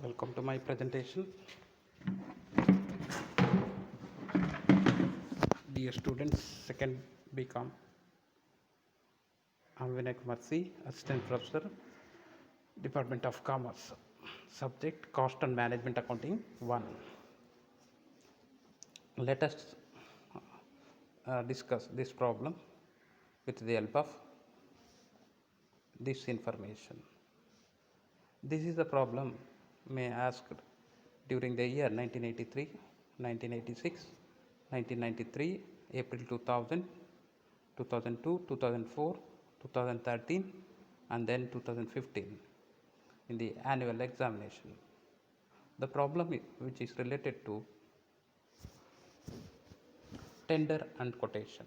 Welcome to my presentation. Dear students, second BCom. I'm Vinay Kumar C, Assistant Professor, Department of Commerce. Subject Cost and Management Accounting 1. Let us discuss this problem with the help of this information. This is the problem may asked during the year 1983, 1986, 1993, April 2000, 2002, 2004, 2013, and then 2015 in the annual examination. The problem which is related to tender and quotation.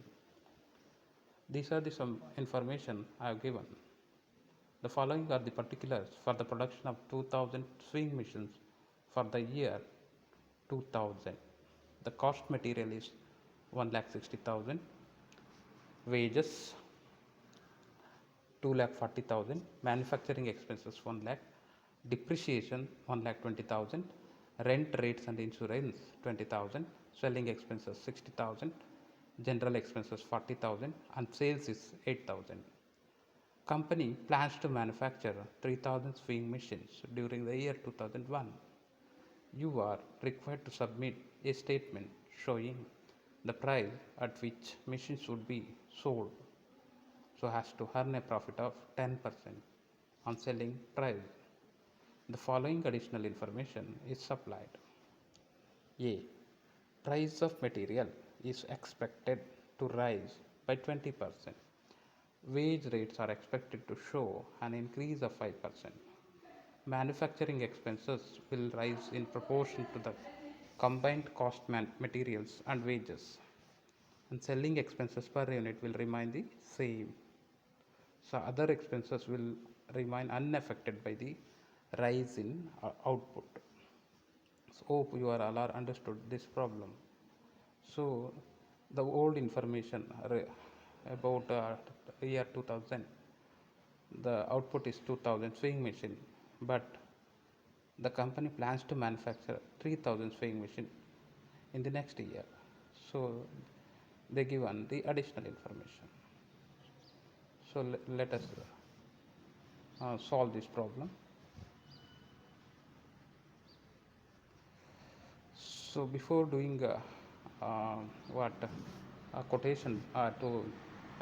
These are the some information I have given. The following are the particulars for the production of 2000 sewing machines for the year 2000. The cost material is 1,60,000, wages 2,40,000, manufacturing expenses 1 lakh, depreciation 1,20,000, rent, rates and insurance 20,000, selling expenses 60,000, general expenses 40,000, and sales is 8,000. Company plans to manufacture 3,000 sewing machines during the year 2001. You are required to submit a statement showing the price at which machines would be sold so as to earn a profit of 10% on selling price. The following additional information is supplied. A. Price of material is expected to rise by 20%. Wage rates are expected to show an increase of 5%. Manufacturing expenses will rise in proportion to the combined cost materials and wages, and selling expenses per unit will remain the same. So other expenses will remain unaffected by the rise in output. So hope you are all are understood this problem. So the old information about year 2000, the output is 2000 sewing machine, but the company plans to manufacture 3,000 sewing machine in the next year. So they given the additional information. So let us solve this problem. So before doing what quotation to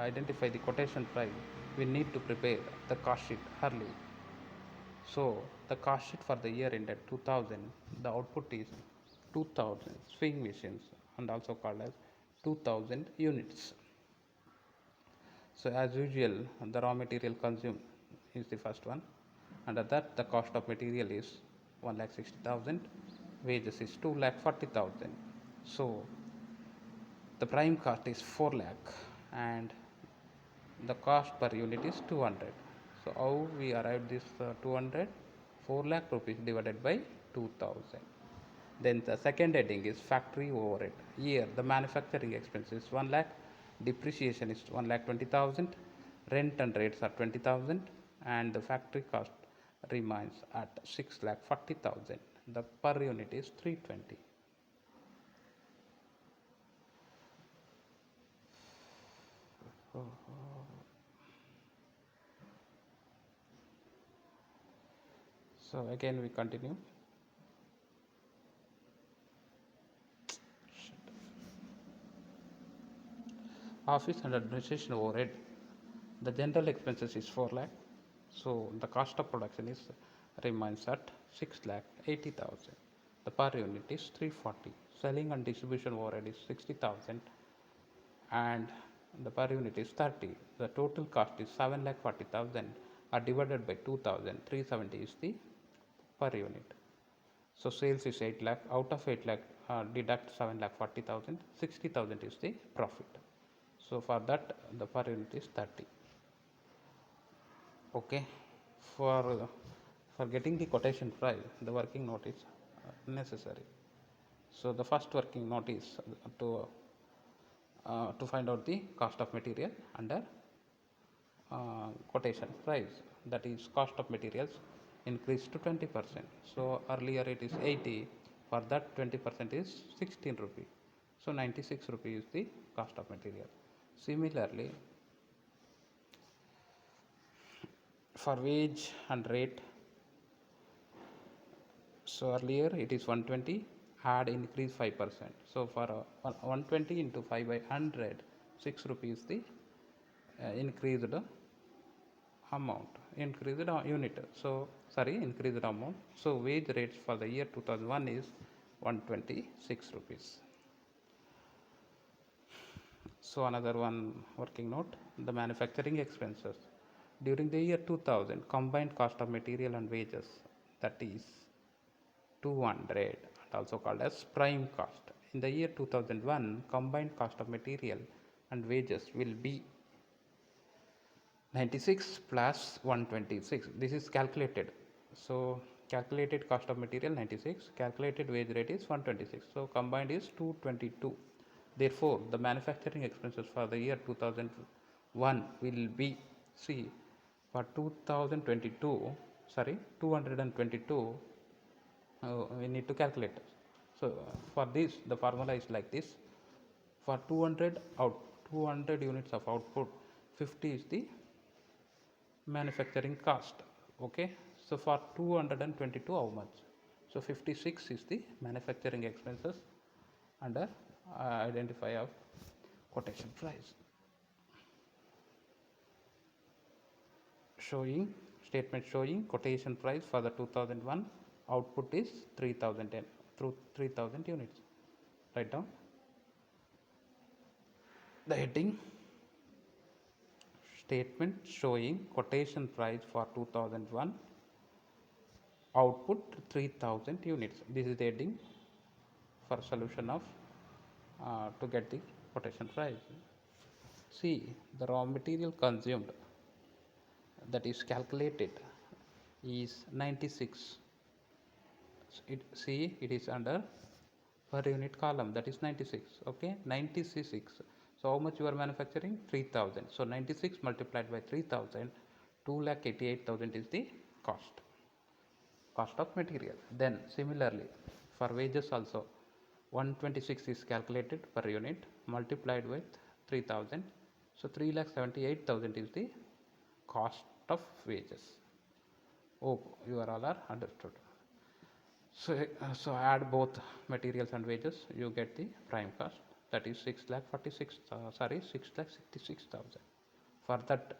identify the quotation price, we need to prepare the cost sheet early. So the cost sheet for the year ended 2000, the output is 2000 sewing machines and also called as 2000 units. So as usual, the raw material consumed is the first one. Under that, the cost of material is 1,60,000, wages is 2,40,000. So the prime cost is 4 lakh and the cost per unit is 200. So how we arrived this 200? 4 lakh rupees divided by 2000. Then the second heading is factory overhead. Here the manufacturing expense is 1 lakh, depreciation is 1,20,000, rent and rates are 20,000, and the factory cost remains at 6,40,000. The per unit is 320. So again we continue. Office and administration overhead. The general expenses is 4 lakh. So the cost of production is remains at 6 lakh 80,000. The per unit is 340. Selling and distribution overhead is 60,000 and the per unit is 30. The total cost is 7 lakh 40,000 are divided by 2,000. 370 is the per unit. So sales is 8 lakh. Out of 8 lakh deduct 7 lakh 40,000. 60,000 is the profit. So for that the per unit is 30. Okay. For getting the quotation price, the working note is necessary. So the first working note is to find out the cost of material under quotation price, that is cost of materials increased to 20%. So earlier it is 80, for that 20% is 16 rupee. So 96 rupee is the cost of material. Similarly, for wage and rate, so earlier it is 120, had increased 5%. So for 120 into 5 by 100, 6 rupees the increased amount, increased unit. So sorry, increased amount. So wage rates for the year 2001 is 126 rupees. So another one working note, the manufacturing expenses. During the year 2000, combined cost of material and wages, that is 200, and also called as prime cost. In the year 2001, combined cost of material and wages will be 96 plus 126. This is calculated. So calculated cost of material 96, calculated wage rate is 126. So combined is 222. Therefore, the manufacturing expenses for the year 2001 will be, see, for 2022, sorry, 222, we need to calculate. So for this, the formula is like this. For 200 units of output, 50 is the manufacturing cost. Okay, so for 222, how much? So 56 is the manufacturing expenses under identify of quotation price. Showing statement showing quotation price for the 2001 output is 3010 through 3000 units. Write down the heading, statement showing quotation price for 2001 output 3000 units. This is the heading for solution of to get the quotation price. See, the raw material consumed, that is calculated, is 96. See, it is under per unit column, that is 96. Okay, 96. So how much you are manufacturing? 3000. So 96 multiplied by 3000, 2,88,000 is the cost of material. Then similarly for wages also, 126 is calculated per unit multiplied with 3000. So 3,78,000 is the cost of wages. Hope you are all are understood. So add both materials and wages, you get the prime cost, that is 6,66,000. For that,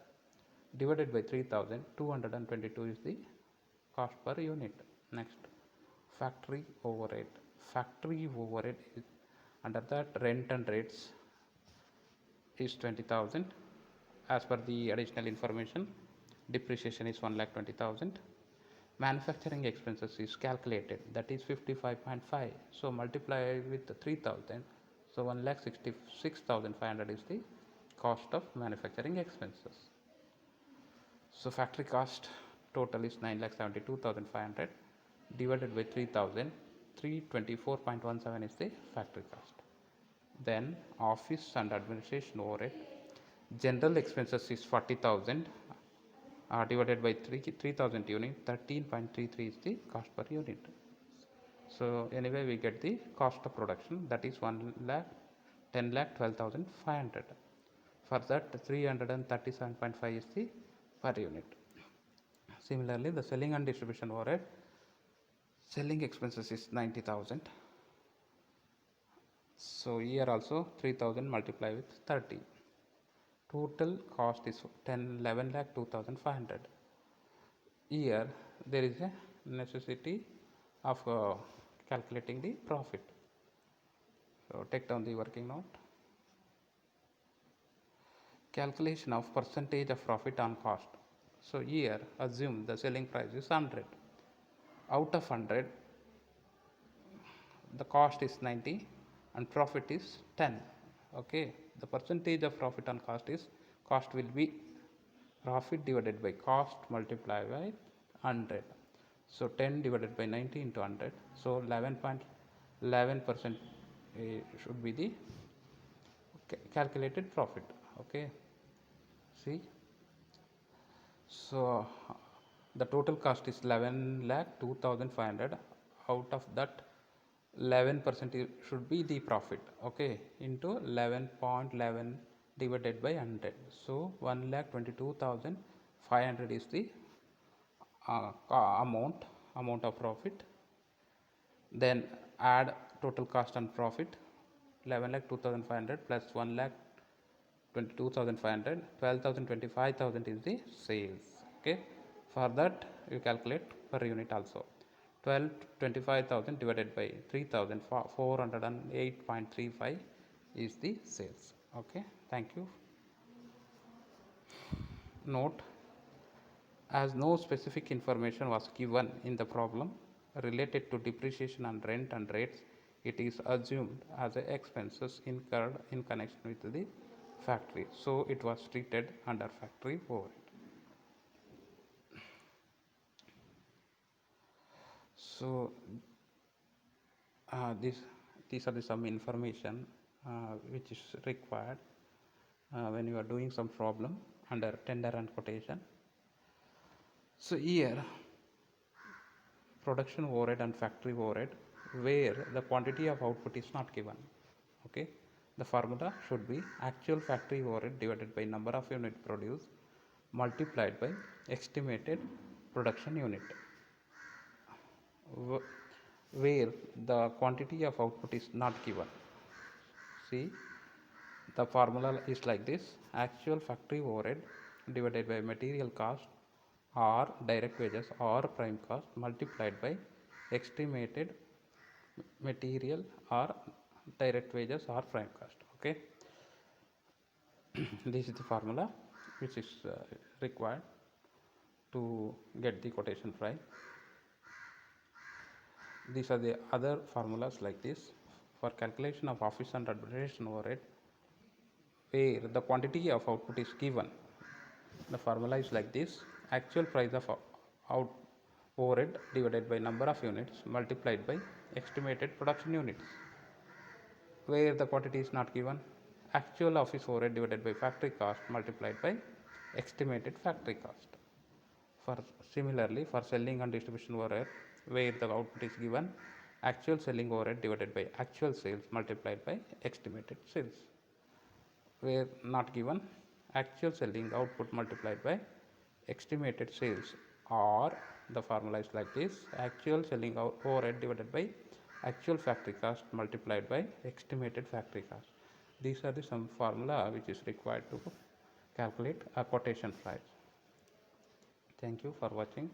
divided by 3,000, 222 is the cost per unit. Next, factory overhead. Factory overhead is, under that, rent and rates is 20,000. As per the additional information, depreciation is 1,20,000. Manufacturing expenses is calculated, that is 55.5. So multiply with 3,000. So 1,66,500 is the cost of manufacturing expenses. So factory cost total is 9,72,500 divided by 3,000. 324.17 is the factory cost. Then office and administration overhead. General expenses is 40,000 divided by 3,000 unit, 13.33 is the cost per unit. So anyway, we get the cost of production, that is 1,10,12,500. For that, 337.5 is the per unit. Similarly, the selling and distribution overhead, selling expenses is 90,000. So here also 3,000 multiplied with 30. Total cost is 11,02,500. Here there is a necessity of calculating the profit. So take down the working note. Calculation of percentage of profit on cost. So here assume the selling price is 100. Out of 100, the cost is 90 and profit is 10. Okay, the percentage of profit on cost is, cost will be profit divided by cost multiplied by 100. So 10 divided by 90 into 100. So 11.11% should be the calculated profit. Okay, see, so The total cost is 11 lakh 2500. Out of that, 11% should be the profit, okay, into 11.11 divided by 100. So 1,22,500 is the amount of profit. Then add total cost and profit, 11 lakh 2500 plus 1 lakh 22,500, 12,000, 25,000 is the sales, okay. For that you calculate per unit also. 12 25,000 divided by 3,000, 408.35 is the sales, okay. Thank you. Note: as no specific information was given in the problem related to depreciation and rent and rates, it is assumed as expenses incurred in connection with the factory. So it was treated under factory overhead. So these are the some information which is required when you are doing some problem under tender and quotation. So here, production overhead and factory overhead, where the quantity of output is not given, okay, the formula should be actual factory overhead divided by number of units produced multiplied by estimated production unit, where the quantity of output is not given. See, the formula is like this: actual factory overhead divided by material cost or direct wages or prime cost multiplied by estimated material or direct wages or prime cost, okay. This is the formula which is required to get the quotation price. These are the other formulas like this for calculation of office and administration overhead, where the quantity of output is given. The formula is like this: actual price of overhead divided by number of units multiplied by estimated production units, where the quantity is not given. Actual office overhead divided by factory cost multiplied by estimated factory cost. For similarly, for selling and distribution overhead, where the output is given, actual selling overhead divided by actual sales multiplied by estimated sales. Where not given, actual selling output multiplied by estimated sales, or the formula is like this: actual selling overhead divided by actual factory cost multiplied by estimated factory cost. These are the some formula which is required to calculate a quotation price. Thank you for watching.